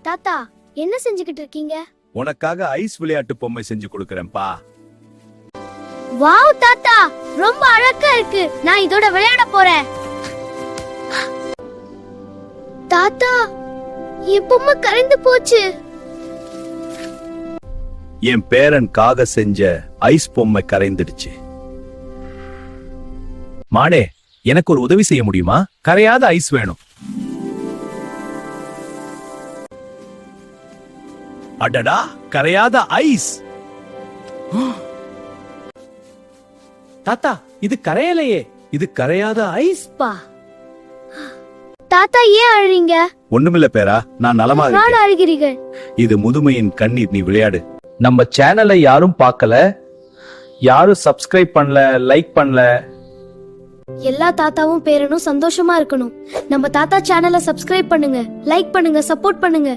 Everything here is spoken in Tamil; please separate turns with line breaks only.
தாத்தா, என்ன செஞ்சுக்கிட்டு இருக்கீங்க?
உனக்காக ஐஸ் விளையாட்டு பொம்மை செஞ்சு கொடுக்கறேன்பா.
வாவ் தாத்தா, ரொம்ப அழகா இருக்கு. நான் இதோட விளையாட போறேன். தாத்தா, என் பொம்மை கரைந்து போச்சு.
என் பேரனுக்காக செஞ்ச ஐஸ் பொம்மை கரைந்துடுச்சு. மாடே, எனக்கு ஒரு உதவி செய்ய முடியுமா? கரையாத ஐஸ் வேணும். அடடா, கரையாத ஐஸ். தாத்தா, இது கரையலையே. இது கரையாத ஐஸ்.
பா தாத்தா, ஏன் அழுறீங்க?
ஒண்ணுமில்ல பேரா, நான் நலமா
நான்
இருக்கேன்.
அழுகிறீர்கள்.
இது முதுமையின் கண்ணீர், நீ விளையாடு. நம்ம சேனலை யாரும் பார்க்கல, யாரும் சப்ஸ்கிரைப் பண்ணல, லைக் பண்ணல.
எல்லா தாத்தாவும் பேரனும் சந்தோஷமா இருக்கணும். நம்ம தாத்தா சேனலை சப்ஸ்கிரைப் பண்ணுங்க, லைக் பண்ணுங்க, சப்போர்ட் பண்ணுங்க.